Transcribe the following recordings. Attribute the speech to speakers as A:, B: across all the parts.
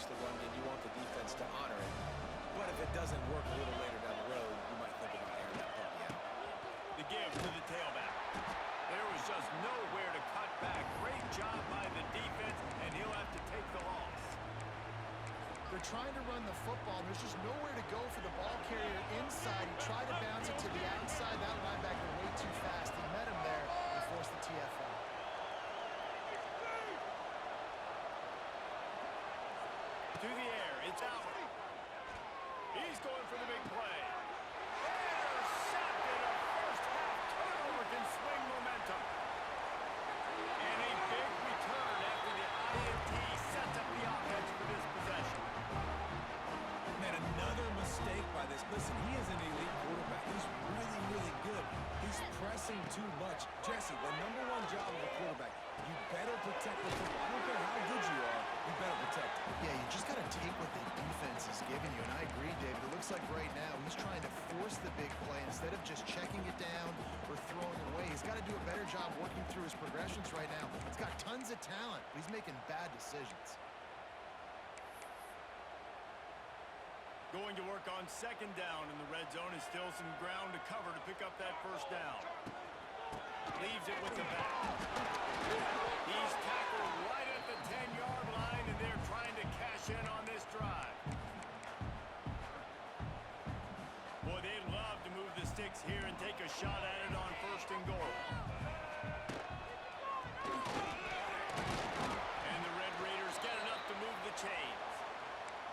A: the run game. You want the defense to honor it. But if it doesn't work a little later down the road, you might think about airing that puppy out.
B: The give to the tailback. There was just nowhere to cut back. Great job by the defense, and he'll have to take the loss.
C: They're trying to run the football. There's just nowhere to go for the ball carrier inside. He tried to bounce it to the outside. That linebacker way too fast. He met him there and forced the TFL.
B: To the air, it's out. He's going for the big play. Intercepted. A first-half turnover can swing momentum. And a big return after the INT sets up the offense for this possession.
A: Man, another mistake by this. Listen, he is an elite quarterback. He's really, really good. He's pressing too much. Jesse, the #1 job of a quarterback, you better protect the football. I don't care how good you are, you better protect it.
C: Yeah, you just got to take what the defense is giving you. And I agree, David. It looks like right now he's trying to force the big play instead of just checking it down or throwing away. He's got to do a better job working through his progressions right now. He's got tons of talent, but he's making bad decisions.
B: Going to work on second down in the red zone, and still some ground to cover to pick up that first down. Leaves it with the back. He's tackled right at the 10-yard line, and they're trying to cash in on this drive. Boy, they'd love to move the sticks here and take a shot at it on first and goal. And the Red Raiders get enough to move the chains.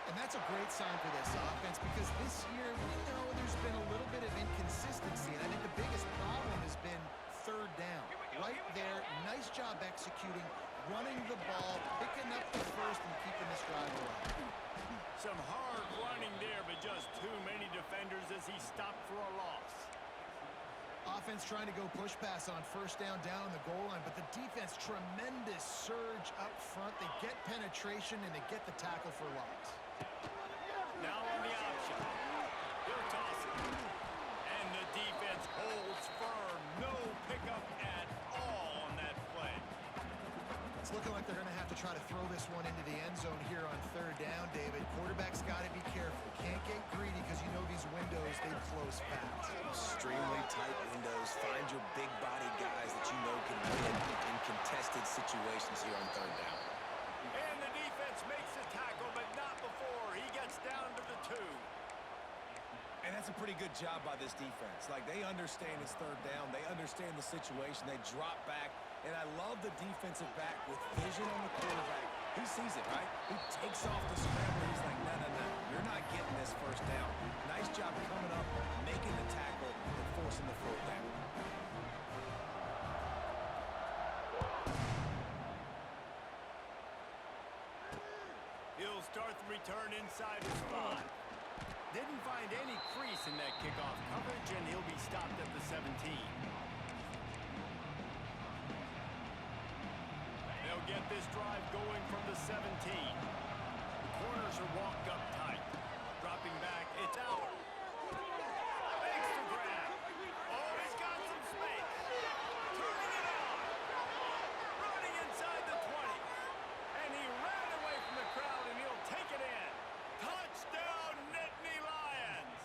C: And that's a great sign for this offense because this year we know there's been a little bit of inconsistency, and I think the biggest problem has been third down. Right there, nice job executing, running the ball, picking up the first, and keeping this drive alive.
B: Some hard running there, but just too many defenders as he stopped for a loss.
C: Offense trying to go push pass on first down on the goal line, but the defense, tremendous surge up front. They get penetration, and they get the tackle for loss.
B: Now on the option. They'll toss it. And the defense holds firm. No pickup at all on that play.
C: It's looking like they're going to have to try to throw this one into the end zone here on third down, David. Quarterback's got to be careful. Can't get greedy because you know these windows, they close fast.
A: Extremely tight windows. Find your big body guys that you know can win in contested situations here on third down.
B: And the defense makes the tackle, but not before. He gets down to the 2.
A: And that's a pretty good job by this defense. Like, they understand it's third down. They understand the situation. They drop back. And I love the defensive back with vision on the quarterback. He sees it, right? He takes off the scrambler. He's like, no, you're not getting this first down. Nice job coming up, making the tackle, and forcing the fourth down.
B: He'll start the return inside his 5. Didn't find any crease in that kickoff coverage, and he'll be stopped at the 17. They'll get this drive going from the 17. The corners are walked up tight. Dropping back, it's out. Makes the grab. Oh, he's got some space. Turning it out. Running inside the 20. And he ran away from the crowd, and he'll take it in. Touchdown, Nittany Lions.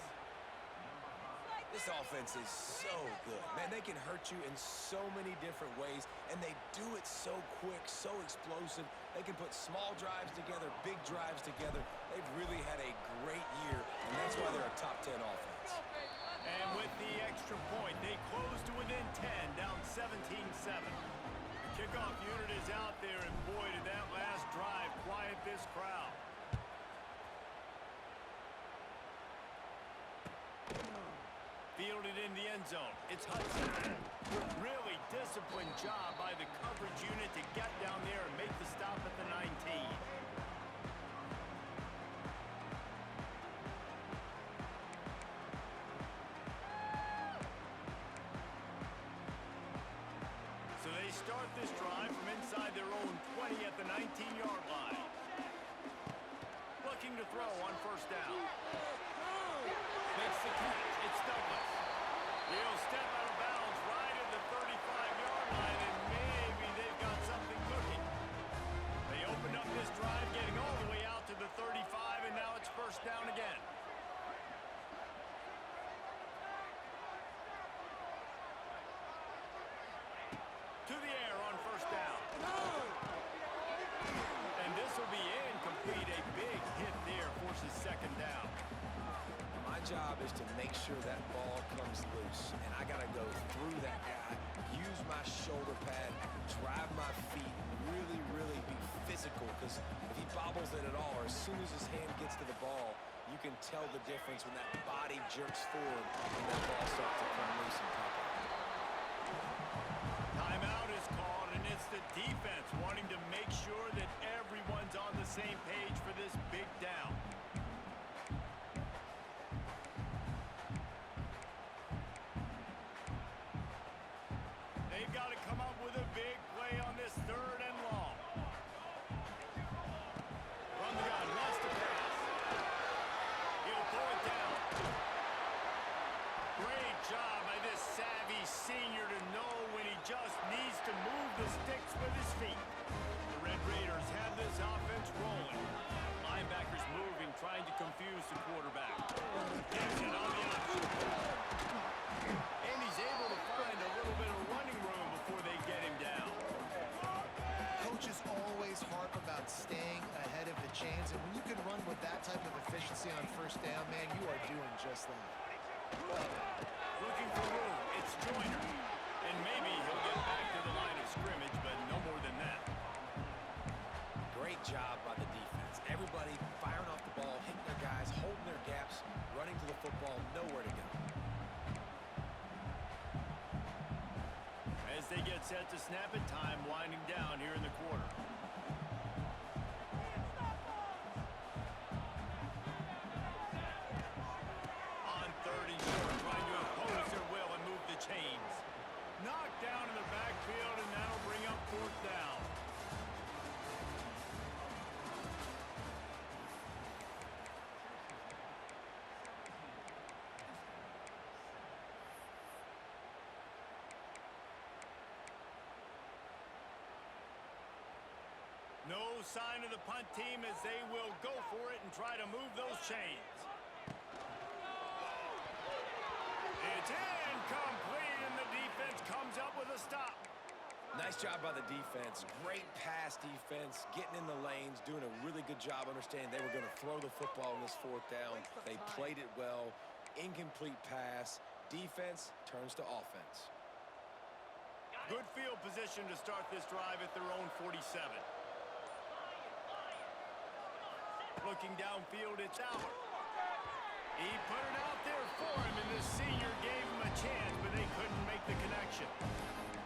A: This offense is so good. Man, they can hurt you in so many different ways, and they do it so quick, so explosive. They can put small drives together, big drives together. They've really had a great year, and that's why they're a top 10 offense.
B: And with the extra point, they close to within 10, down 17-7. The kickoff unit is out there, and boy, did that last drive quiet this crowd. Fielded in the end zone. It's Hudson. Really disciplined job by the coverage unit to get down there and make the stop at the 19. So they start this drive from inside their own 20 at the 19-yard line. Looking to throw on first down. Makes the catch. It's Douglas. He'll step out of bounds right at the 35-yard line, and maybe they've got something cooking. They opened up this drive, getting all the way out to the 30.
A: job is to make sure that ball comes loose. And I got to go through that guy, use my shoulder pad, drive my feet, really, really be physical. Because if he bobbles it at all, or as soon as his hand gets to the ball, you can tell the difference when that body jerks forward and that ball starts to come loose and pop out.
B: Timeout is called, and it's the defense wanting to make sure that everyone's on the same page for this big down. They've got to come up with a big play on this 3rd and long. From the gun, wants to pass. He'll throw it down. Great job by this savvy senior to know when he just needs to move the sticks with his feet. The Red Raiders have this offense rolling. Linebackers moving, trying to confuse the quarterback. Gives it on the option. And he's able to find a little bit of running room before they get him down.
C: Coaches always harp about staying ahead of the chains, and when you can run with that type of efficiency on 1st down, man, you are doing just that.
B: Looking for room. It's Joyner. And maybe he'll get back to the line of scrimmage, but no more than that.
A: Great job by the defense. Everybody firing off the ball, hitting their guys, holding their gaps, running to the football, nowhere to go.
B: As they get set to snap it, time winding down here in the quarter. On 3rd and short, trying to impose their will and move the chains. Knocked down in the backfield, and that'll bring up 4th down. No sign of the punt team as they will go for it and try to move those chains. It's incomplete, and the defense comes up with a stop.
A: Nice job by the defense. Great pass defense, getting in the lanes, doing a really good job understanding they were going to throw the football in this 4th down. They played it well. Incomplete pass. Defense turns to offense.
B: Good field position to start this drive at their own 47. Looking downfield, it's Albert. He put it out there for him, and the senior gave him a chance, but they couldn't make the connection.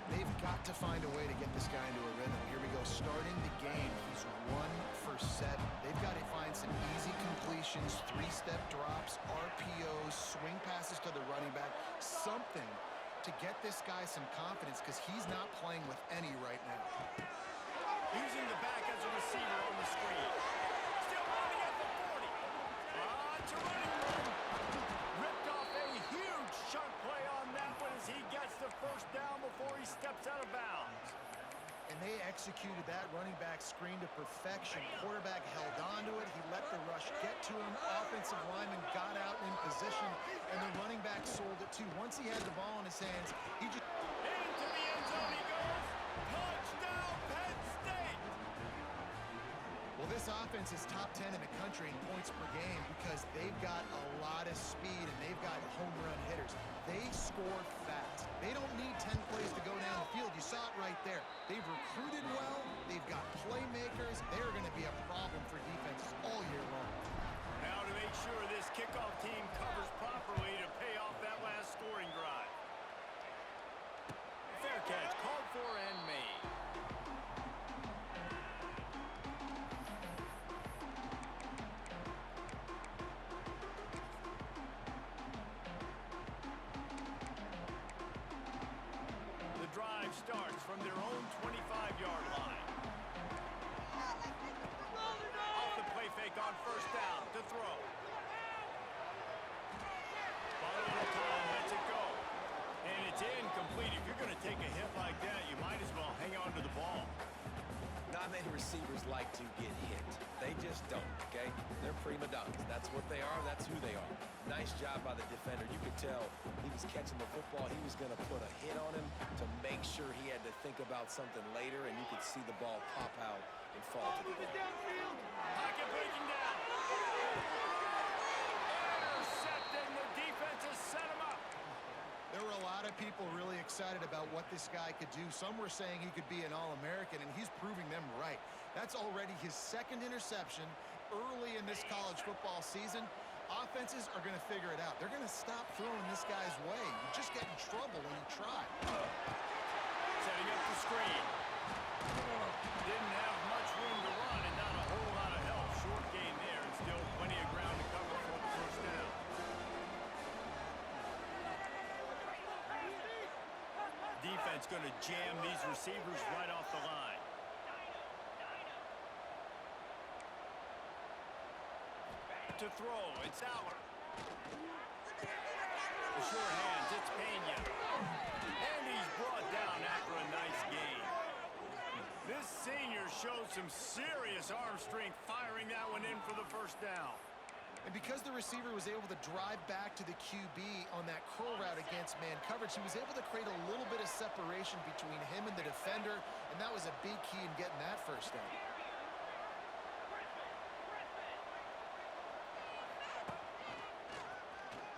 C: They've got to find a way to get this guy into a rhythm. Here we go, starting the game. He's 1 for 7. They've got to find some easy completions, 3-step drops, RPOs, swing passes to the running back, something to get this guy some confidence because he's not playing with any right now.
B: Using the back as a receiver on the screen. Still running at the 40. To running room. Ripped off a huge chunk play on that one as he gets the 1st down before he steps out of bounds.
C: And they executed that running back screen to perfection. Quarterback held on to it. He let the rush get to him. Offensive lineman got out in position, and the running back sold it too. Once he had the ball in his hands, he just...
B: Into the end zone he goes. Touchdown, Penn State!
C: Well, this offense is top 10 in the country in points per game because they've got a lot of speed and they've got home run hitters. They score fast. They don't need 10 plays to go down the field. You saw it right there. They've recruited well. They've got playmakers. They're going to be a problem for defenses all year long.
B: Now to make sure this kickoff team covers properly to pay off that last scoring drive. Fair catch called for and made. The drive starts from their own 25-yard line. Off the play fake on 1st down to throw. Following the call, lets it go. And it's incomplete. If you're going to take a hit like that, you might as well hang on to the ball.
A: Not many receivers like to get hit. They just don't, okay? They're prima donnas. That's what they are. That's who they are. Nice job by the defender. You could tell he was catching the football. He was going to put a hit on him to make sure he had to think about something later, and you could see the ball pop out and fall to the ground.
B: Pocket breaking down. Intercepted, and
C: lot of people really excited about what this guy could do. Some were saying he could be an All-American, and he's proving them right. That's already his second interception early in this college football season. Offenses are going to figure it out. They're going to stop throwing this guy's way. You just get in trouble when you try.
B: Setting up the screen. Didn't have much room to run and not a whole lot of help. Short gain there and still plenty of ground to cover for the first down. Defense going to jam these receivers right off the line. To throw, it's Aller. The short hands, it's Pena. And he's brought down after a nice gain. This senior showed some serious arm strength firing that one in for the first down.
C: And because the receiver was able to drive back to the QB on that curl route against man coverage, he was able to create a little bit of separation between him and the defender, and that was a big key in getting that first down.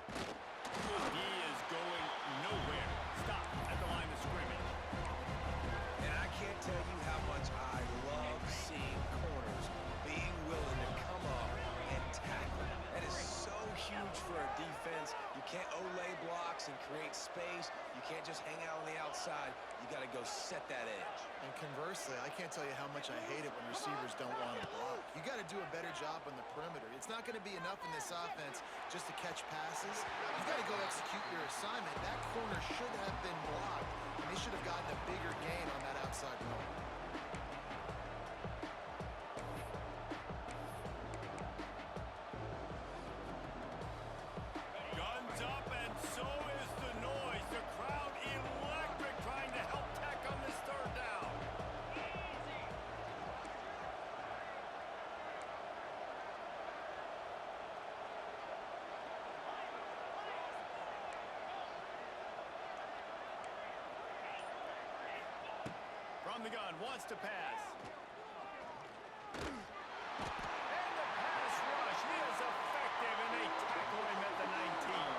B: He is going nowhere. Stop at the line of scrimmage.
A: And I can't tell you how much I love seeing corners being willing to come up and tackle. That is so huge for a defense. You can't olay blocks and create space. You can't just hang out on the outside. You got to go set that edge.
C: And conversely, I can't tell you how much I hate it when receivers don't want to block. You got to do a better job on the perimeter. It's not going to be enough in this offense just to catch passes. You've got to go execute your assignment. That corner should have been blocked, and they should have gotten a bigger gain on that outside run.
B: Guns up, and so is the noise. The crowd electric trying to help Tech on this third down. From the gun, wants to pass. And the pass rush, he is effective, and they tackle him at the 19.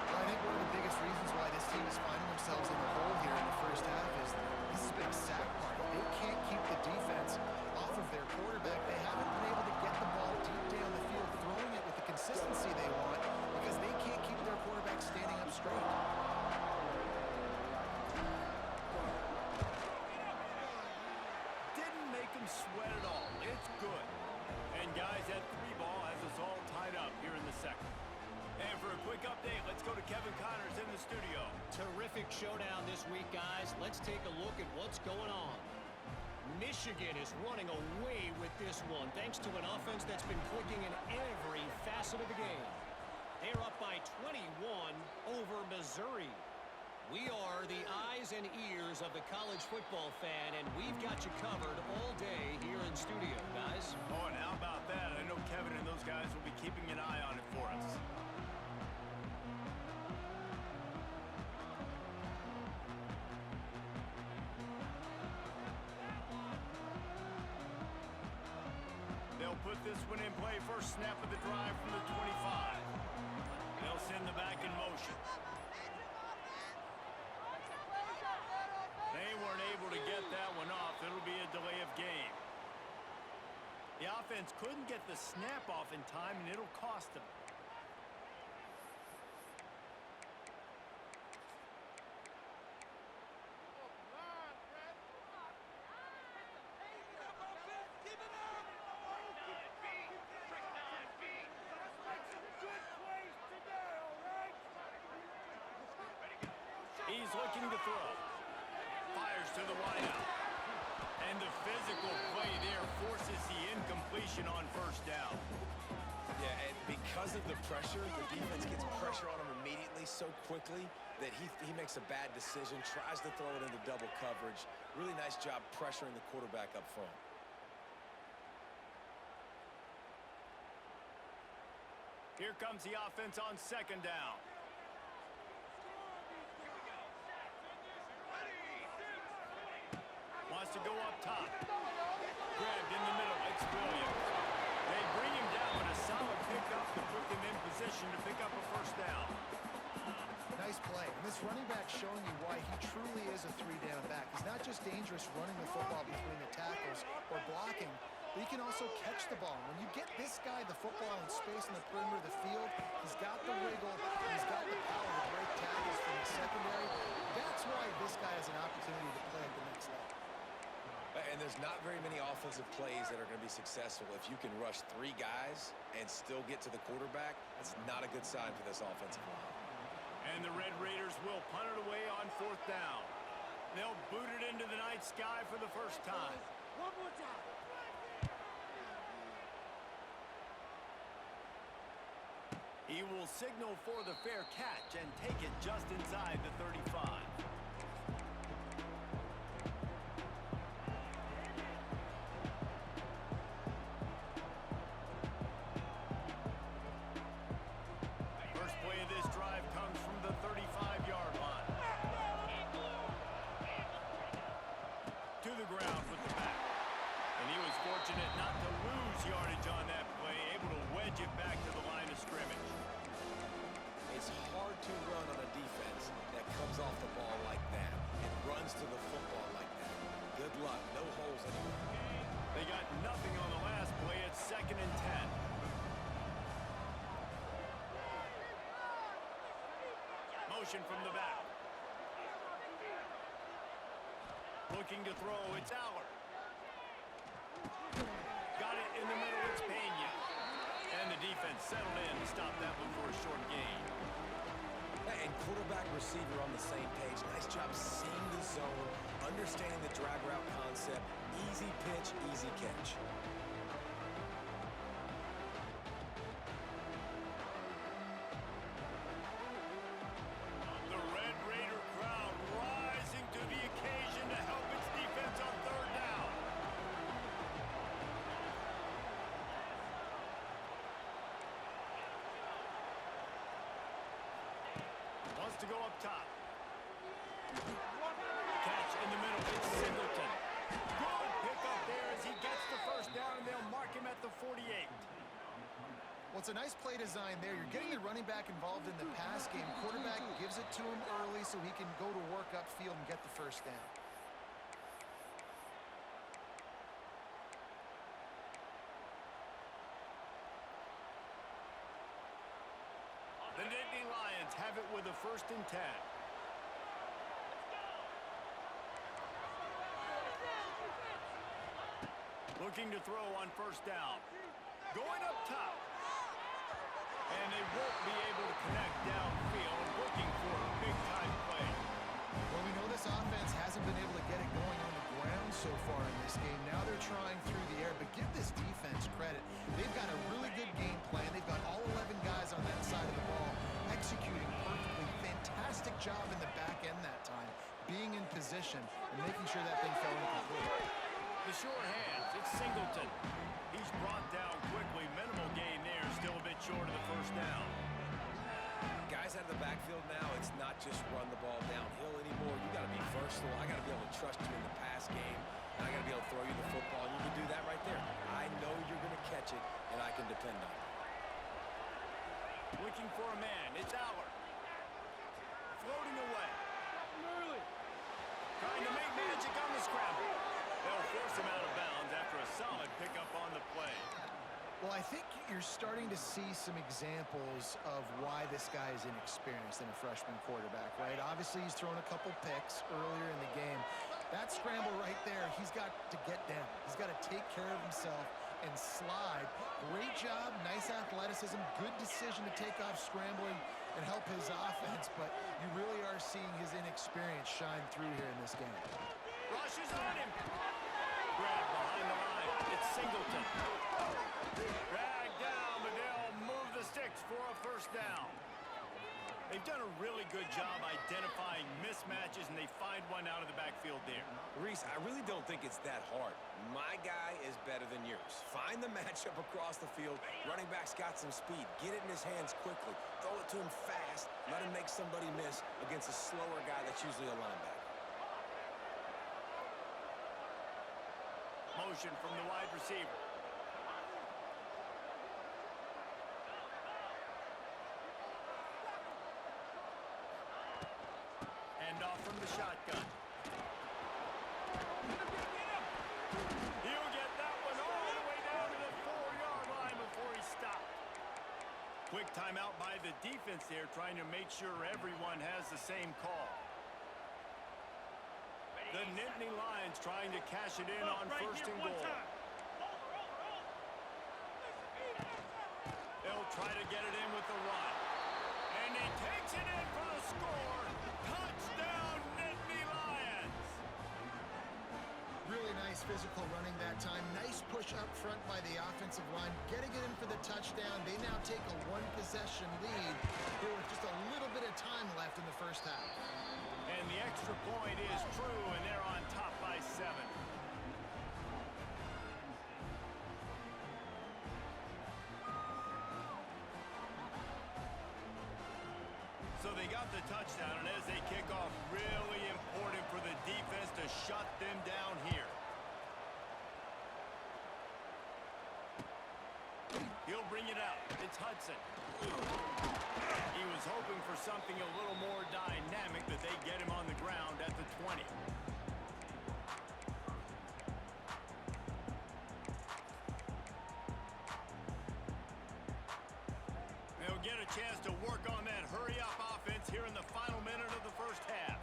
C: Well, I think one of the biggest reasons why this team is finding themselves in the hole here in the first half is this has been a sack party. They can't keep the defense off of their quarterback. They haven't been able to get the ball deep down the field, throwing it with the consistency they want because they can't keep their quarterback standing up straight.
B: Didn't make him sweat at all. It's good. And guys, that 3 ball has us all tied up here in the second. And for a quick update, let's go to Kevin Connors in the studio.
D: Terrific showdown this week, guys. Let's take a look at what's going on. Michigan is running away with this one, thanks to an offense that's been clicking in every facet of the game. They're up by 21 over Missouri. We are the eyes and ears of the college football fan, and we've got you covered all day here in studio, guys.
B: Oh, and how about that? I know Kevin and those guys will be keeping an eye on it for us. They'll put this one in play. First snap of the drive from the 25. They'll send the back in motion. They weren't able to get that one off. It'll be a delay of game. The offense couldn't get the snap off in time, and it'll cost them. He's looking to throw. Fires to the wideout. And the physical play there forces the incompletion on first down.
A: Yeah, and because of the pressure, the defense gets pressure on him immediately so quickly that he makes a bad decision, tries to throw it into double coverage. Really nice job pressuring the quarterback up front.
B: Here comes the offense on second down. Wants to go up top. Grabbed in the middle. It's Williams. They bring him down with a solid pickup to put them in position to pick up a first down.
C: Nice nice play. And this running back showing you why he truly is a three-down back. He's not just dangerous running the football between the tackles or blocking, but he can also catch the ball. When you get this guy the football in space in the perimeter of the field, he's got the wiggle, he's got the power to break tackles from the secondary. That's why this guy has an opportunity to play at the next level.
A: And there's not very many offensive plays that are going to be successful. If you can rush 3 guys and still get to the quarterback, that's not a good sign for this offensive line.
B: And the Red Raiders will punt it away on 4th down. They'll boot it into the night sky for the first time.
E: One more time.
B: He will signal for the fair catch and take it just inside the 35. First play of this drive comes from the 35-yard line. To the ground with the back. And he was fortunate not to lose yardage on that play, able to wedge it back to the line of scrimmage.
A: It's hard to run on a defense that comes off the ball like that and runs to the football like that. Good luck. No holes anywhere.
B: They got nothing on the last play. It's 2nd and 10. Motion from the back. Looking to throw. It's Aller. Got it in the middle. It's Penn. And the defense settled in to stop that one for a short gain.
A: And quarterback receiver on the same page. Nice job seeing the zone, understanding the drag route concept. Easy pitch, easy catch.
B: The Red Raider crowd rising to the occasion to help its defense on 3rd down. Wants to go up top. Catch in the middle. It's Singleton. Good pickup there as he gets the first down, and they'll mark him at the 48.
C: Well, it's a nice play design there. You're getting the running back involved in the pass game. Quarterback gives it to him early so he can go to work upfield and get the first down.
B: The Nittany Lions have it with a 1st and 10. Looking to throw on 1st down. Going up top. And they won't be able to connect downfield. Looking for a big-time play.
C: Well, we know this offense hasn't been able to get it going on the ground so far in this game. Now they're trying through the air, but give this defense credit. They've got a really good game plan. They've got all 11 guys on that side of the ball executing perfectly. Fantastic job in the back end that time, being in position and making sure that thing fell incomplete.
B: The sure hands, it's Singleton. He's brought down quickly. Minimal gain there, still a bit short of the first down.
A: Guys out of the backfield now, it's not just run the ball downhill anymore. You got to be versatile. I got to be able to trust you in the pass game, and I got to be able to throw you the football. You can do that right there. I know you're going to catch it, and I can depend on it.
B: Looking for a man, it's Aller. Floating away. Trying to make magic on the scramble. They'll force him out of bounds after a solid pickup on the play.
C: Well, I think you're starting to see some examples of why this guy is inexperienced in a freshman quarterback, right? Obviously, he's thrown a couple picks earlier in the game. That scramble right there, he's got to get down. He's got to take care of himself and slide. Great job, nice athleticism, good decision to take off scrambling and help his offense, but you really are seeing his inexperience shine through here in this game.
B: Rushes on him. Grab behind the line. It's Singleton. Dragged down, but they'll move the sticks for a first down. They've done a really good job identifying mismatches, and they find one out of the backfield there.
A: Reese, I really don't think it's that hard. My guy is better than yours. Find the matchup across the field. Running back's got some speed. Get it in his hands quickly. Throw it to him fast. Let him make somebody miss against a slower guy that's usually a linebacker.
B: Motion from the wide receiver. handoff from the shotgun. He'll get that one all the way down to the 4-yard line before he stopped. Quick timeout by the defense there, trying to make sure everyone has the same call. The Nittany Lions trying to cash it in on first and goal. They'll try to get it in with the run. And he takes it in for the score. Touchdown, Nittany Lions!
C: Really nice physical running that time. Nice push up front by the offensive line. Getting it in for the touchdown. They now take a one-possession lead here with just a little bit of time left in the first half.
B: And the extra point is true, and they're on top by 7. So they got the touchdown, and as they kick off, really important for the defense to shut them down here. He'll bring it out. It's Hudson. He was hoping for something a little more dynamic, that they get him on the ground at the 20. They'll get a chance to work on that hurry-up offense here in the final minute of the first half.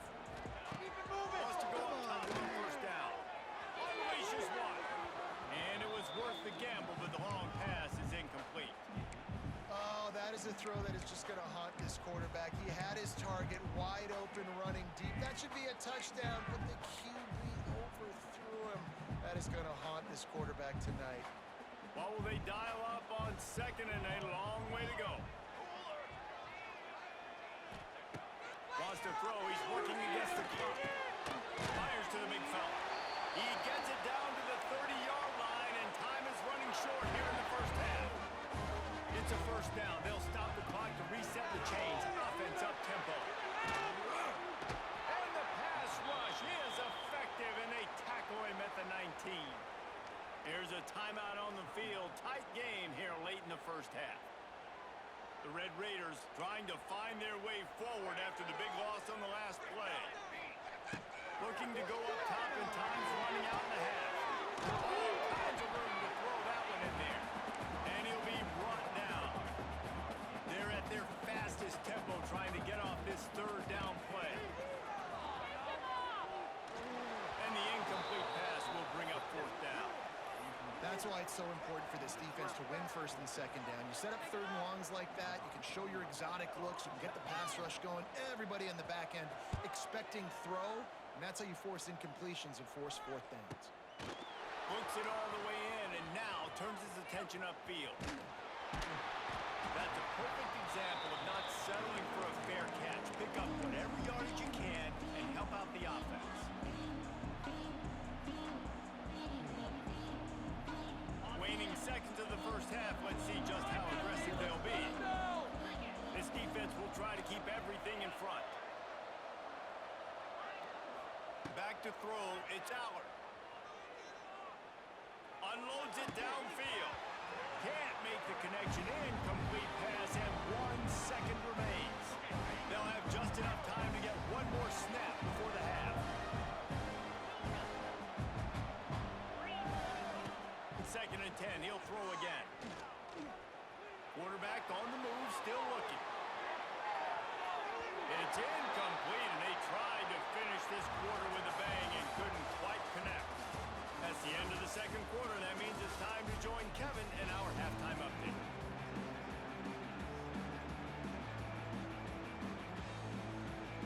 B: Wants to go up top on first down. Unleashes one. And it was worth the gamble, but the long pass is incomplete.
C: Oh, that is a throw that is just going to haunt this quarterback. He had his target wide open, running deep. That should be a touchdown, but the QB overthrew him. That is going to haunt this quarterback tonight.
B: Well, will they dial up on second and a long way to go? Lost a throw. He's working against the clock. Fires to the big fella. He gets it down to the 30-yard line, and time is running short here in the first half. It's a first down. They'll stop the clock to reset the chains. Offense up tempo. And the pass rush is effective, and they tackle him at the 19. Here's a timeout on the field. Tight game here late in the first half. The Red Raiders trying to find their way forward after the big loss on the last play. Looking to go up top, and time's running out in the half. All kinds of room to throw that one in there. And he'll be brought down. They're at their fastest tempo trying to get off this third down play. And the incomplete pass will bring up fourth down.
C: That's why it's so important for this defense to win first and second down. You set up third and longs like that, you can show your exotic looks, you can get the pass rush going, everybody on the back end expecting throw, and that's how you force incompletions and force fourth downs.
B: Books it all the way in, and now turns his attention upfield. That's a perfect example of not settling for a fair catch. Pick up whatever yardage you can and help out the offense. Waning seconds of the first half, let's see just how aggressive they'll be. This defense will try to keep everything in front. Back to throw, it's Allard. Unloads it downfield. Can't make the connection. Incomplete pass, and 1 second remains. They'll have just enough time to get one more snap before the half. Second and 10, he'll throw again. Quarterback on the move, still looking. It's incomplete, and they tried to finish this quarter with a bang and couldn't quite connect. That's the end of the second quarter. That means it's time to join Kevin in our halftime update.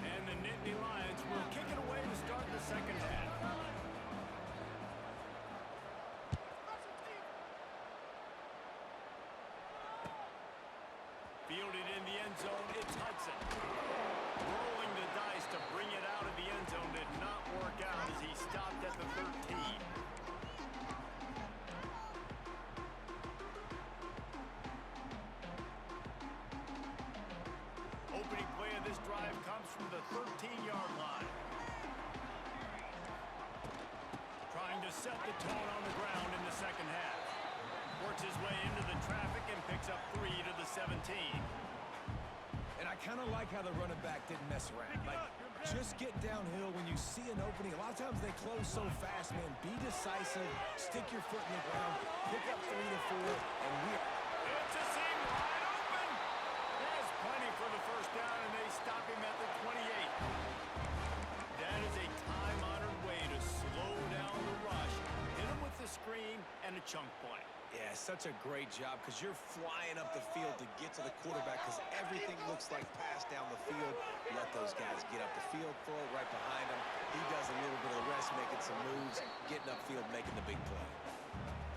B: And the Nittany Lions will kick it away to start the second half. Fielded in the end zone, it's Hudson. Rolling the dice to bring it out of the end zone did not work out as he stopped at the 13. Opening play of this drive comes from the 13-yard line. Trying to set the tone on the ground in the second half. Works his way into the traffic and picks up 3 to the 17.
A: And I kind of like how the running back didn't mess around. Like, Just get downhill when you see an opening. A lot of times they close so fast, man. Be decisive, stick your foot in the ground, pick up 3 to 4, and
B: It's a seam wide open. There's plenty for the first down, and they stop him at the 28. That is a time-honored way to slow down the rush, hit him with the screen, and a chunk play.
A: Yeah, such a great job because you're flying up the field to get to the quarterback because everything looks like pass down the field. Let those guys get up the field, throw it right behind him. He does a little bit of the rest, making some moves, getting upfield, making the big play.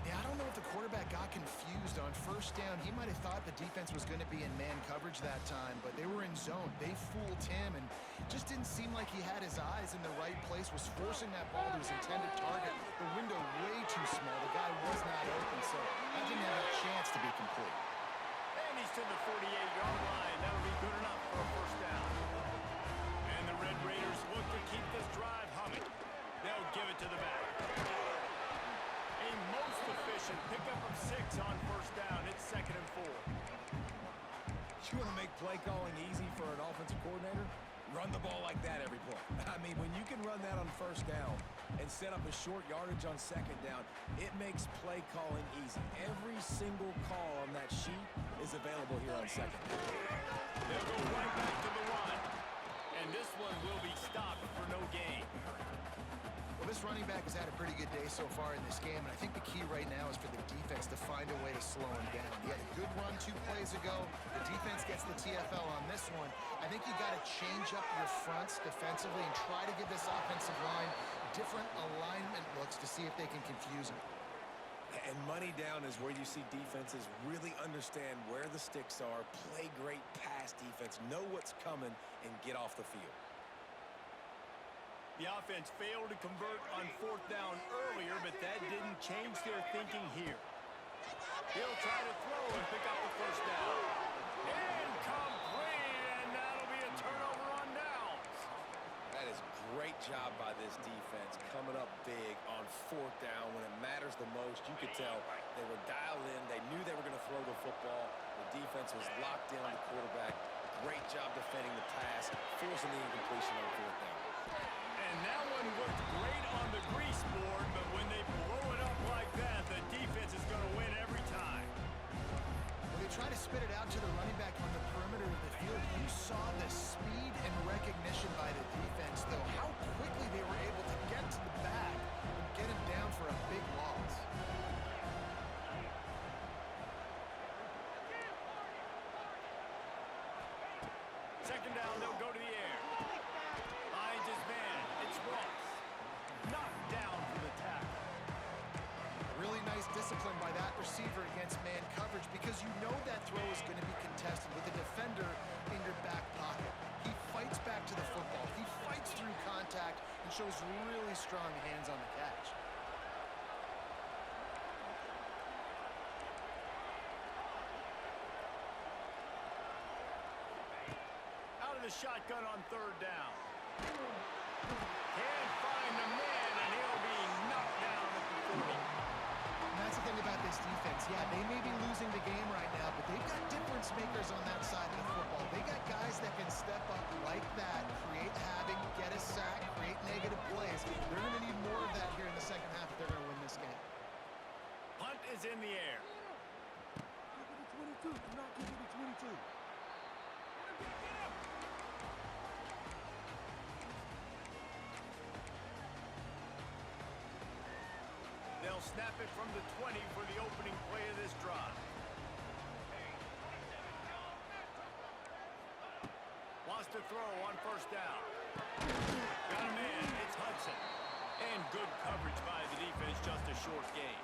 C: Yeah, I don't know if the quarterback got confused on first down. He might have thought the defense was going to be in man coverage that time, but they were in zone. They fooled him and just didn't seem like he had his eyes in the right place, was forcing that ball to his intended target. The window way too small. The guy was not open, so that didn't have a chance to be complete.
B: And he's to the 48-yard line. That'll be good enough for a first down. And the Red Raiders look to keep this drive humming. They'll give it to the back. A most efficient pickup of 6 on first down. It's 2nd and 4.
A: You want to make play calling easy for an offensive coordinator? Run the ball like that every play. I mean, when you can run that on first down and set up a short yardage on 2nd down, it makes play calling easy. Every single call on that sheet is available here on 2nd down.
B: They'll go right back to the run. And this one will be stopped for no gain.
C: Well, this running back has had a pretty good day so far in this game, and I think the key right now is for the defense to find a way to slow him down. He had a good run 2 plays ago. The defense gets the TFL on this one. I think you got to change up your fronts defensively and try to give this offensive line different alignment looks to see if they can confuse him.
A: And money down is where you see defenses really understand where the sticks are, play great pass defense, know what's coming, and get off the field.
B: The offense failed to convert on 4th down earlier, but that didn't change their thinking here. He'll try to throw and pick up the first down. Incomplete, and that'll be a turnover on downs.
A: That is great job by this defense, coming up big on 4th down when it matters the most. You could tell they were dialed in. They knew they were going to throw the football. The defense was locked in on the quarterback. Great job defending the pass, forcing the incompletion on 4th down.
B: And that one looked great on the grease board, but when they blow it up like that, the defense is going to win every time.
C: When they try to spit it out to the running back on the perimeter of the field, you saw the speed and recognition by the defense, though, how quickly they were able to get to the back and get him down for a big loss.
B: Second down, they'll go to the air. Finds his man. It's Ross. Knocked down for the tackle.
C: Really nice discipline by that receiver against man coverage because you know that throw is going to be contested with a defender in your back pocket. He fights back to the football. He fights through contact and shows really strong hands on the catch.
B: Out of the shotgun on 3rd down. Can't find the man, and he'll be knocked down at the 40.
C: And that's the thing about this defense. Yeah, they may be losing the game right now, but they've got difference makers on that side of the football. They got guys that can step up like that, create havoc, get a sack, create negative plays. They're going to need more of that here in the second half if they're going to win this game.
B: Punt is in the air.
A: Give me the 22. Do not give me the 22.
B: They'll snap it from the 20 for the opening play of this drive. Wants to throw on 1st down. Got a man. It's Hudson. And good coverage by the defense, just a short gain.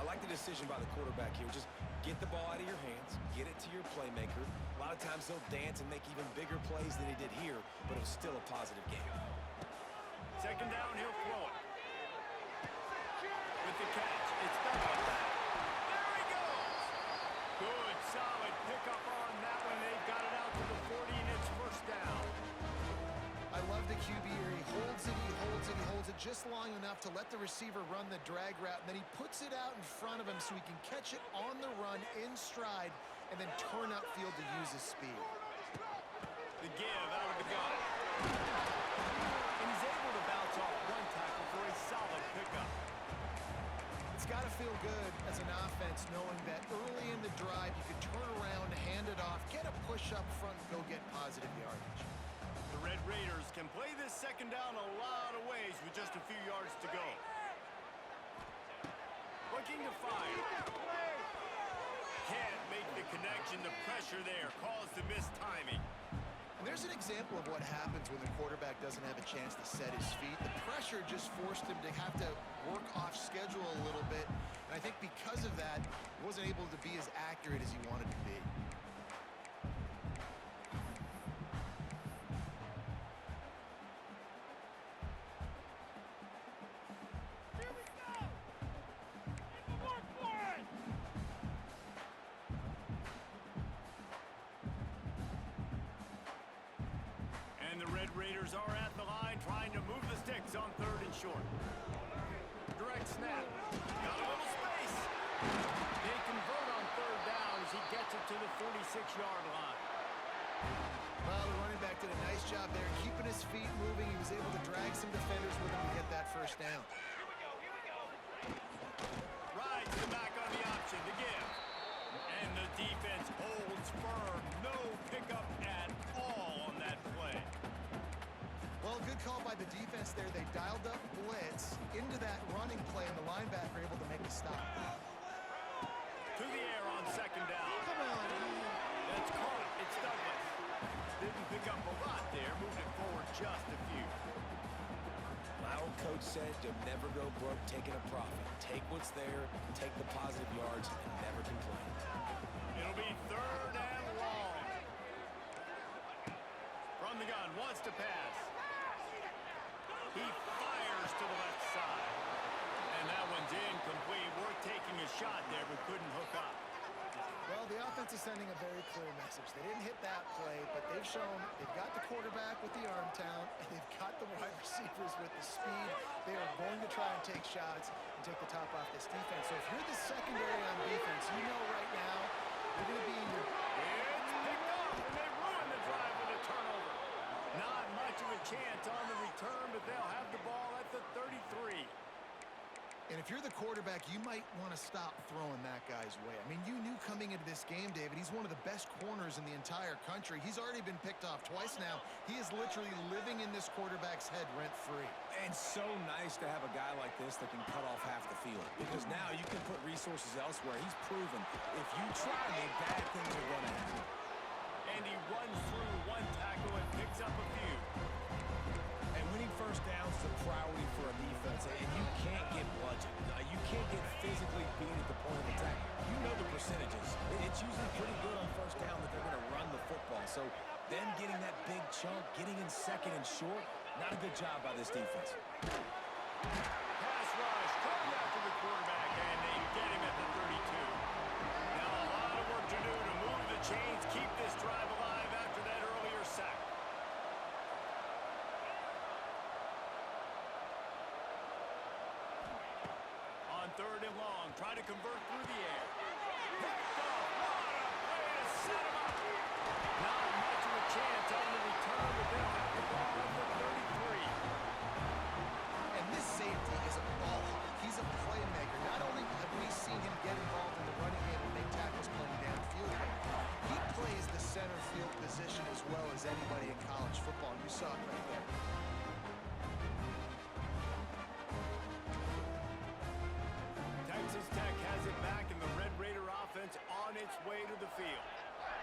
A: I like the decision by the quarterback here. Just get the ball out of your hands, get it to your playmaker. A lot of times they'll dance and make even bigger plays than he did here, but it was still a positive game.
B: Second down, he'll throw it. With the catch, it's done. There he goes. Good, solid pickup on that one. They've got it out to the 40, and it's 1st down.
C: I love the QB here. He holds it, he holds it, he holds it just long enough to let the receiver run the drag route, and then he puts it out in front of him so he can catch it on the run in stride and then turn upfield to use his speed.
B: The give out of the gun.
C: as an offense knowing that early in the drive you could turn around, hand it off, get a push up front, and go get positive yardage.
B: The Red Raiders can play this second down a lot of ways with just a few yards to go. Looking to fire. Can't make the connection. The pressure there caused the missed timing.
C: And there's an example of what happens when the quarterback doesn't have a chance to set his feet. The pressure just forced him to have to work off schedule a little bit. And I think because of that, he wasn't able to be as accurate as he wanted to be.
B: And the Red Raiders are at the line trying to move the sticks on 3rd and short. Direct snap. Got a little space. They convert on 3rd down as he gets it to the 46-yard line.
C: Well, the running back did a nice job there, keeping his feet moving. He was able to drag some defenders with him to get that first down.
B: Rides the back on the option to give. And the defense holds firm. No pickup at all on that play.
C: Well, good call by the defense there. They dialed up blitz into that running play, and the linebacker able to make the stop.
B: To the air on 2nd down.
C: Come on.
B: That's caught. It's Douglas. Didn't pick up a lot there. Moved it forward just a few.
A: My old coach said, "Don't never go broke taking a profit. Take what's there, take the positive yards, and never complain."
B: It'll be 3rd and long. From the gun, wants to pass. He fires to the left side. And that one's incomplete. Worth taking a shot there, but couldn't hook up.
C: Well, the offense is sending a very clear message. They didn't hit that play, but they've shown they've got the quarterback with the arm talent, and they've got the wide receivers with the speed. They are going to try and take shots and take the top off this defense. So if you're the secondary on defense, you know right now you're going to be in your...
B: It's picked off, and they ruin the drive with a turnover. Not much of a chance on the return, but they'll have the ball at the 33.
C: And if you're the quarterback, you might want to stop throwing that guy's way. I mean, you knew coming into this game, David, he's one of the best corners in the entire country. He's already been picked off twice now. He is literally living in this quarterback's head rent-free.
A: And so nice to have a guy like this that can cut off half the field. Because now you can put resources elsewhere. He's proven if you try me, bad things are going to happen.
B: And he runs through one tackle and picks up a few.
A: And winning first downs is a priority for a defense, and you can't get bludgeoned. You can't get physically beat at the point of attack. You know the percentages. It's usually pretty good on first down that they're going to run the football. So them getting that big chunk, getting in 2nd and short, not a good job by this defense.
B: Pass rush, coming after the quarterback, and they get him at the 32. Now a lot of work to do to move the chains, keep this drive alive after that earlier sack. On 3rd and long, try to convert through the air. Picked off, what a play to set him up. Not much of a chance on the return, but they'll have the ball at the 33.
C: And this safety is a ball hawk. He's a playmaker. Not only have we seen him get involved in the running game and make tackles playing downfield, but he plays the center field position as well as anybody in college football. You saw it right there.
B: Texas Tech has it back, and the Red Raider offense on its way to the field.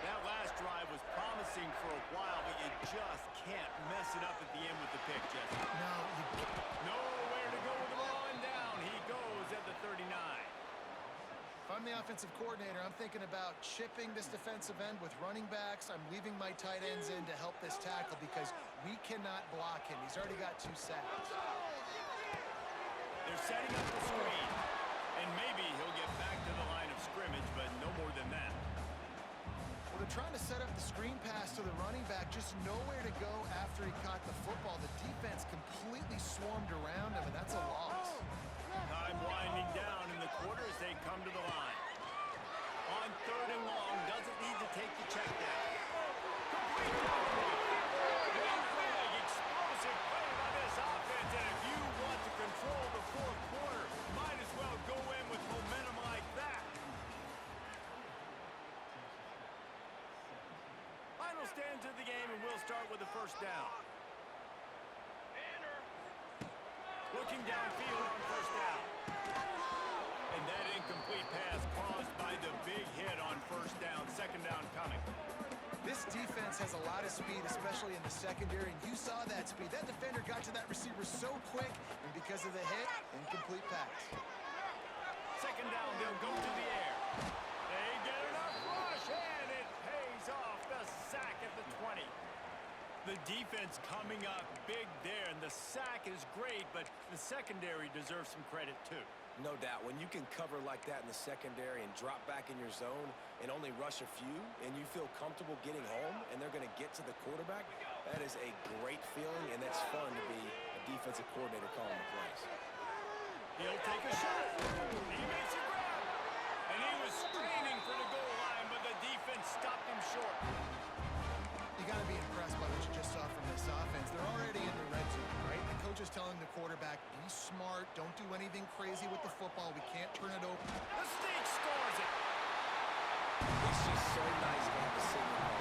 B: That last drive was promising for a while, but you just can't mess it up at the end with the pick, Jesse.
C: No, you can't.
B: Nowhere to go with the ball, and down he goes at the 39.
C: If I'm the offensive coordinator, I'm thinking about chipping this defensive end with running backs. I'm leaving my tight ends in to help this tackle because we cannot block him. He's already got 2 sacks.
B: They're setting up the screen, and maybe he'll get back to the line of scrimmage, but no more than that.
C: Well, they're trying to set up the screen pass to the running back, just nowhere to go after he caught the football. The defense completely swarmed around him, and that's a loss.
B: Time winding down in the quarter as they come to the line. On 3rd and long, doesn't need to take the check down. Complete one big, explosive play by this offense, and if you want to control the 4th quarter, might as well go in with momentum like that. start with a first down. Looking downfield on first down. And that incomplete pass caused by the big hit on first down. Second down coming.
C: This defense has a lot of speed, especially in the secondary, and you saw that speed. That defender got to that receiver so quick, and because of the hit, incomplete pass.
B: Second down, they'll go to the air. They get enough rush, and it pays off. The sack at the 20. The defense coming up big there, and the sack is great, but the secondary deserves some credit too.
A: No doubt. When you can cover like that in the secondary and drop back in your zone and only rush a few, and you feel comfortable getting home, and they're going to get to the quarterback, that is a great feeling, and that's fun to be a defensive coordinator calling the plays.
B: He'll take a shot. He makes a grab. And he was straining for the goal line, but the defense stopped him short.
C: You got to be impressed by what you just saw from this offense. They're already in the red zone, right? The coach is telling the quarterback, be smart, don't do anything crazy with the football. We can't turn it over.
B: The Snake scores it.
A: It's just so nice to have a signal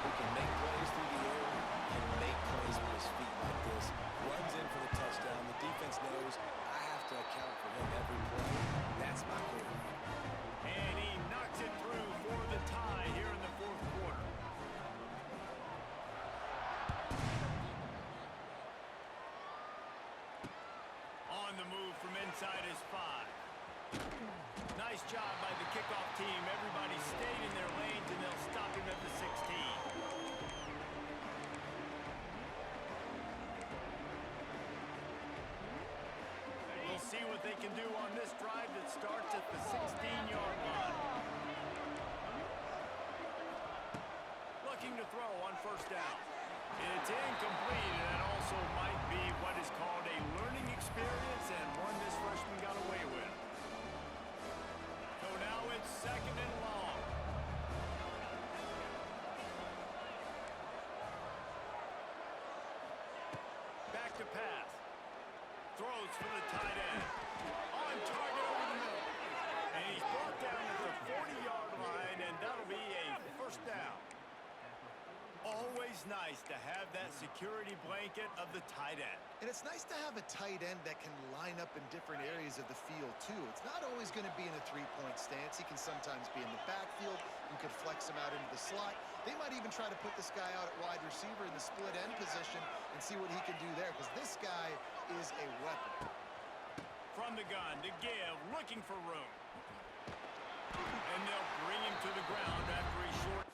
A: who can make plays through the air and make plays with his feet like this. Runs in for the touchdown. The defense knows I have to account for him every play. That's my quarterback.
B: And he knocks it through for the tie here in the fourth quarter. On the move from inside his 5. Nice job by the kickoff team. Everybody stayed in their lanes, and they'll stop him at the 16. We'll see what they can do on this drive that starts at the 16-yard line. Looking to throw on first down. It's incomplete, and it also might be what is called a learning experience, and one this freshman got away with. So now it's second and long. Back to pass. Throws for the tight end. On target over the middle. And he's brought down at the 40-yard line, and that'll be a first down. Always nice to have that security blanket of the tight end.
C: And it's nice to have a tight end that can line up in different areas of the field, too. It's not always going to be in a three-point stance. He can sometimes be in the backfield. You could flex him out into the slot. They might even try to put this guy out at wide receiver in the split end position and see what he can do there, because this guy is a weapon.
B: From the gun to give, looking for room. And they'll bring him to the ground after a short...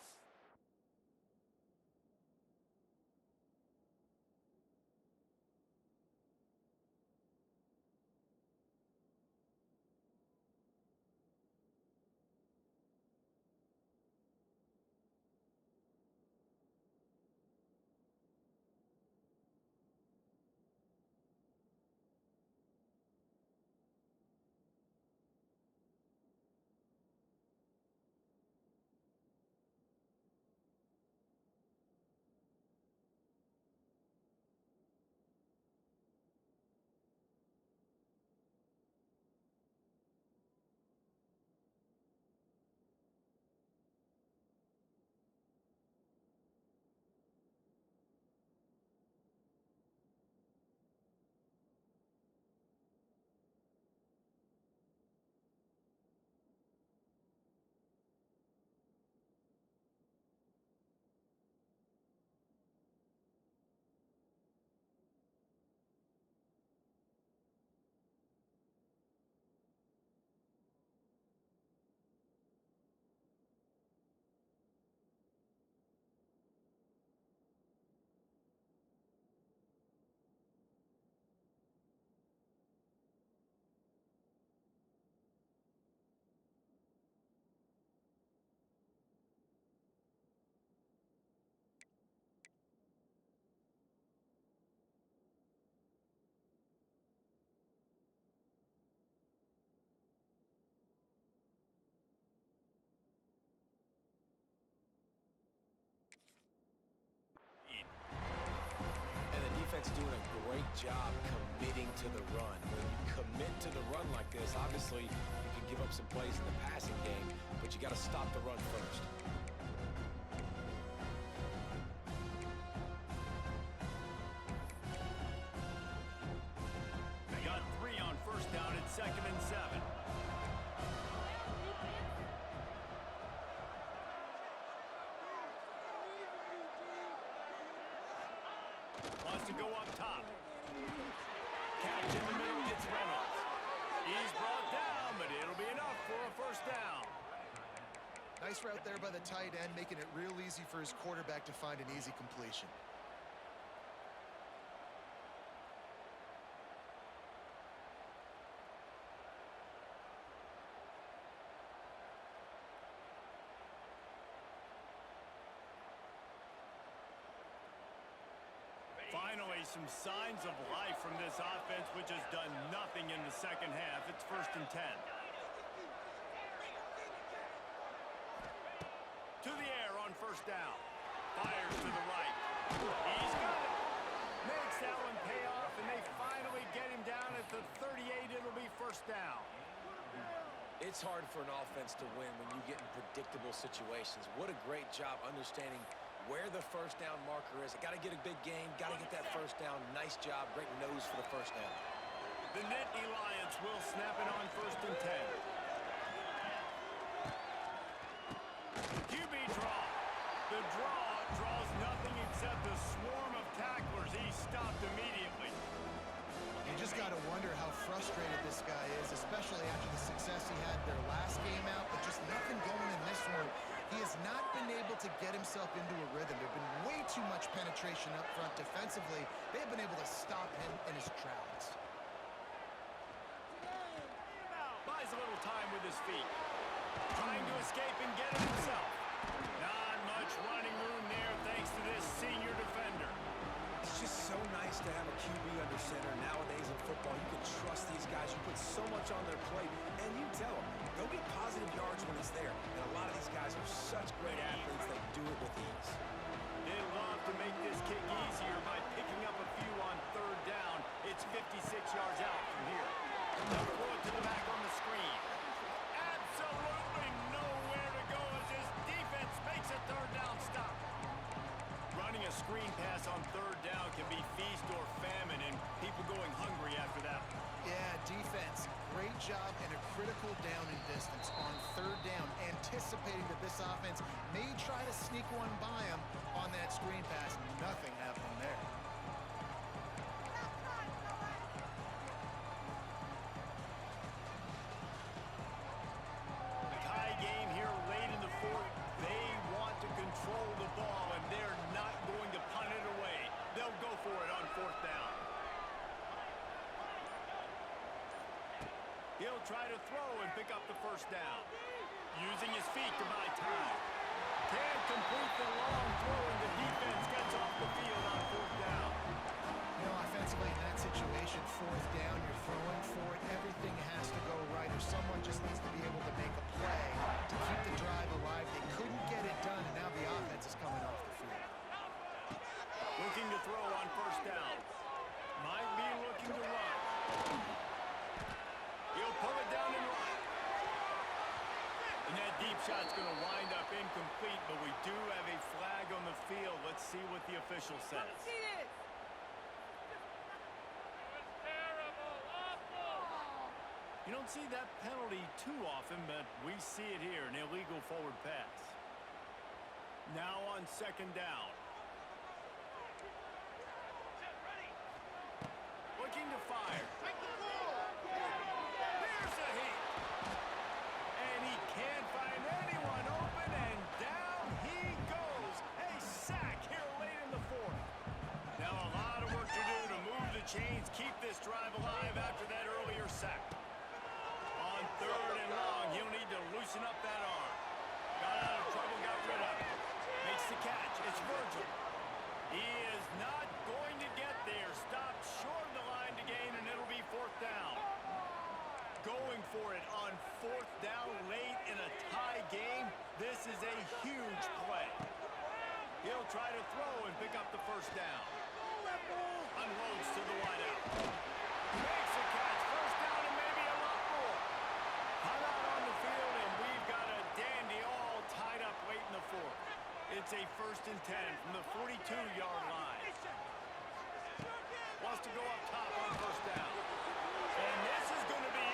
A: Defense doing a great job committing to the run. When you commit to the run like this, obviously you can give up some plays in the passing game, but you got to stop the run first.
B: 2nd and 7. Wants to go up top. Catch in the middle, it's Reynolds. He's brought down, but it'll be enough for a first down.
C: Nice route there by the tight end, making it real easy for his quarterback to find an easy completion.
B: Finally, some signs of life from this offense, which has done nothing in the second half. It's 1st and 10. To the air on first down. Fires to the right. He's got it. Makes that one pay off, and they finally get him down at the 38. It'll be first down.
A: It's hard for an offense to win when you get in predictable situations. What a great job understanding where the first down marker is. Got to get a big game, got to get that first down. Nice job, great nose for the first down.
B: The Nittany Lions will snap it on 1st and 10. QB draw. The draw draws nothing except a swarm of tacklers. He's stopped immediately.
C: You just got to wonder how frustrated this guy is, especially after the success he had their last game out, but just nothing going in this one. He has not been able to get himself into a rhythm. There have been way too much penetration up front defensively. They have been able to stop him in his tracks.
B: Buys a little time with his feet. Trying to escape and get it himself. Not much running room there thanks to this senior defender.
A: It's just so nice to have a QB under center. Nowadays in football, you can trust these guys. You put so much on their plate, and you tell them, go get positive yards when it's there. And a lot of these guys are such great athletes, they do it with ease.
B: They love to make this kick easier by picking up a few on 3rd down. It's 56 yards out from here. They'll throw it to the back on the screen. Absolutely nowhere to go as his defense makes a 3rd down stop. Running a screen pass on 3rd down can be feast or famine, and people going hungry after that.
C: Yeah, defense, great job and a critical down and distance on 3rd down, anticipating that this offense may try to sneak one by him on that screen pass. Nothing happened there.
B: Tie game here late in the 4th. They want to control the ball, and they're not going to punt it away. They'll go for it on 4th down. He'll try to throw and pick up the first down. Using his feet to buy time. Can't complete the long throw, and the defense gets off the field on 4th down.
C: You know, offensively in that situation, 4th down, you're throwing for it. Everything has to go right, or someone just needs to be able to make a play to keep the drive alive. They couldn't get it done, and now the offense is coming off the field.
B: Looking to throw on 1st down. Might be looking to run. He'll pull it down and run. And that deep shot's going to wind up incomplete, but we do have a flag on the field. Let's see what the official says. You don't see that penalty too often, but we see it here, an illegal forward pass. Now on 2nd down. Looking to fire. There's a hit. And he can't find anyone open, and down he goes. A sack here late in the 4th. Now a lot of work to do to move the chains, keep this drive alive after that earlier sack. On 3rd and long, he'll need to loosen up that arm. Got out of trouble, got rid of it. Makes the catch. It's Virgil. He is not going to get there. Stopped short of the line to gain, and it'll be 4th down. Going for it on 4th down late in a tie game. This is a huge play. He'll try to throw and pick up the first down. Unloads to the wideout. Makes a catch. First down and maybe a lot more. Hot out on the field, and we've got a dandy all tied up late in the 4th. It's a 1st and 10 from the 42-yard line. Wants to go up top on 1st down. And this is going to be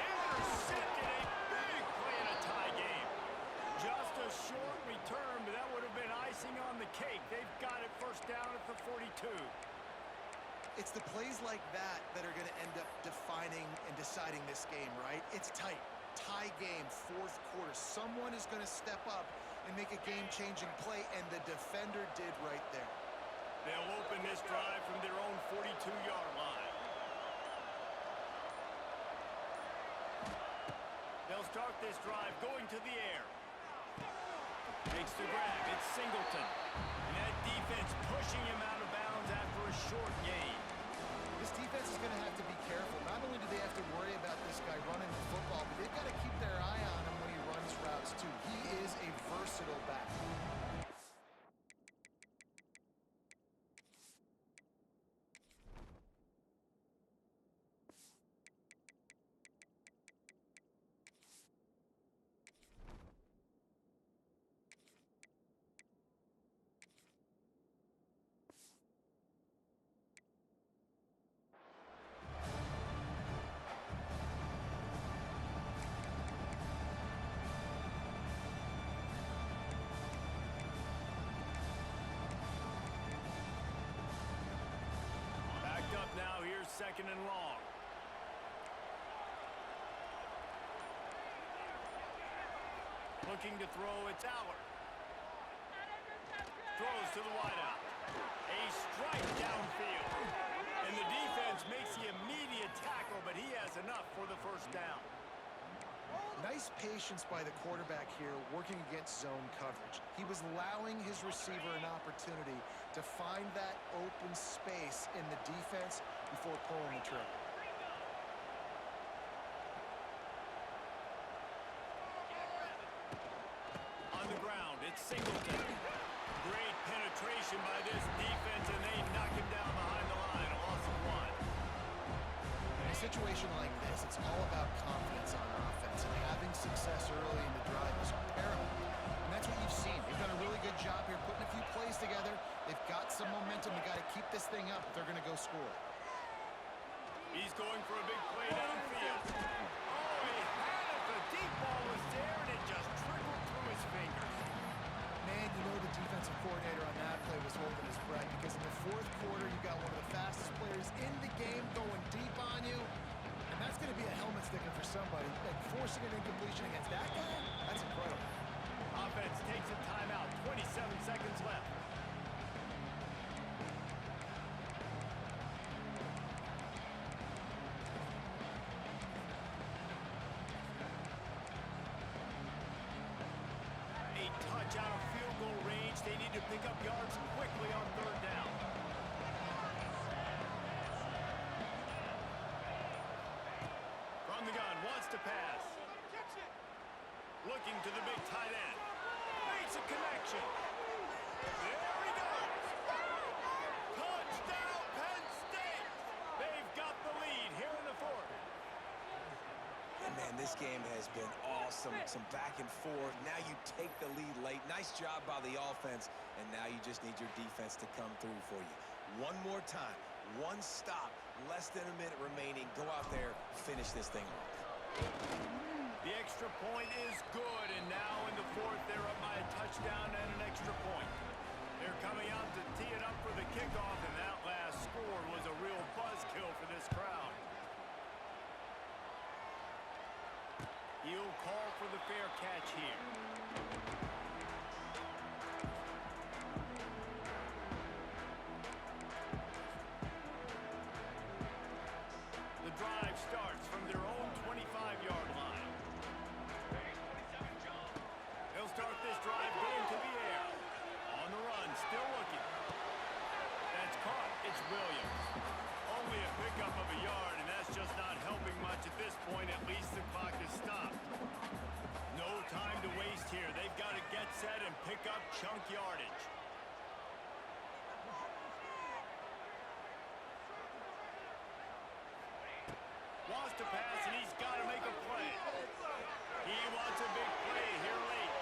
C: It's the plays like that that are going to end up defining and deciding this game, right? It's tight. Tie game, fourth quarter. Someone is going to step up and make a game-changing play, and the defender did right there.
B: They'll open this drive from their own 42-yard line. They'll start this drive going to the air. Makes the grab. It's Singleton. And that defense pushing him out of bounds after a short gain.
C: This defense is going to have to be careful. Not only do they have to worry about this guy running the football, but they've got to keep their eye on him when he runs routes, too. He is a versatile back.
B: Now here's second and long. Looking to throw, it's Allard. Throws to the wideout. A strike downfield. And the defense makes the immediate tackle, but he has enough for the first down.
C: Nice patience by the quarterback here working against zone coverage. He was allowing his receiver an opportunity to find that open space in the defense before pulling the trigger.
B: On the ground, it's Singleton. Great penetration by this defense, and they knock him down behind the line. A loss of one.
C: In a situation like this, it's all about confidence on offense, and having success early in the drive is paramount. And that's what you've seen. They've done a really good job here putting a few plays together. They've got some momentum. They've got to keep this thing up if they're going to go score.
B: He's going for a big play downfield. Oh, he had it. The deep ball was there, and it just trickled through his fingers.
C: Man, you know the defensive coordinator on that play was holding his breath, because in the fourth quarter, you got one of the fastest players in the game going deep on you, and that's going to be a helmet sticker for somebody. Like, forcing an incompletion against that guy, that's incredible.
B: Offense takes a timeout. 27 seconds left. A touch out of field goal range. They need to pick up yards quickly on third down. From the gun, wants to pass. Looking to the big tight end. Makes a connection. There he goes. Touchdown, Penn State. They've got the lead here in the fourth.
A: And man, this game has been awesome. Some back and forth. Now you take the lead late. Nice job by the offense. And now you just need your defense to come through for you. One more time. One stop. Less than a minute remaining. Go out there, finish this thing off.
B: The extra point is good, and now in the fourth, they're up by a touchdown and an extra point. They're coming out to tee it up for the kickoff, and that last score was a real buzzkill for this crowd. He'll call for the fair catch here. The drive starts from their own 25-yard line. They'll start this drive going to the air. On the run, still looking. That's caught. It's Williams. Only a pickup of a yard, and that's just not helping much at this point. At least the clock is stopped. No time to waste here. They've got to get set and pick up chunk yardage. Wants to pass, and he's got to make a play. He wants a big play here late.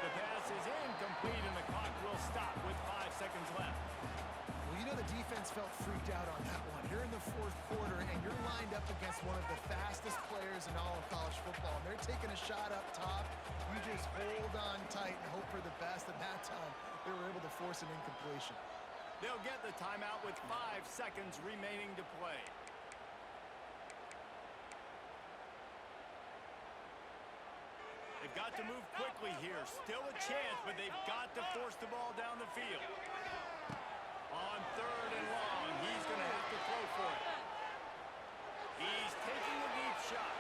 B: The pass is incomplete, and the clock will stop with 5 seconds left.
C: Well, you know the defense felt freaked out on that one. You're in the fourth quarter, and you're lined up against one of the fastest players in all of college football. And they're taking a shot up top. You just hold on tight and hope for the best. At that time, they were able to force an incompletion.
B: They'll get the timeout with 5 seconds remaining to play. They've got to move quickly here. Still a chance, but they've got to force the ball down the field. On 3rd and long, he's going to have to throw for it. He's taking a deep shot.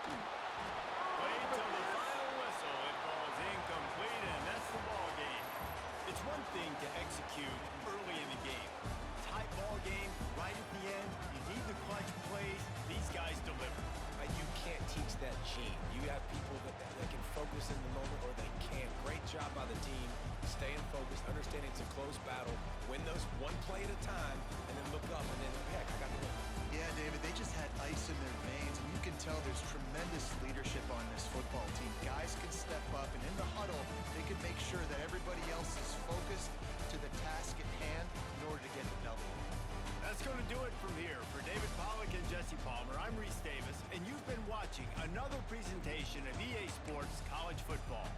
B: Wait till the final whistle. It falls incomplete, and that's the ball game. It's one thing to execute early in the game. Tight ball game, right at the end. You need the clutch plays. These guys deliver.
A: You can't teach that gene. You have people that can focus in the moment or they can't. Great job by the team, staying focused, understanding it's a close battle, win those one play at a time, and then look up and then, heck, I got the win.
C: Yeah, David, they just had ice in their veins, and you can tell there's tremendous leadership on this football team. Guys can step up, and in the huddle, they can make sure that everybody else is focused to the task at hand in order to get the W.
B: That's going to do it from here. For David Pollack and Jesse Palmer, I'm Reese Davis, and you've been watching another presentation of EA Sports College Football.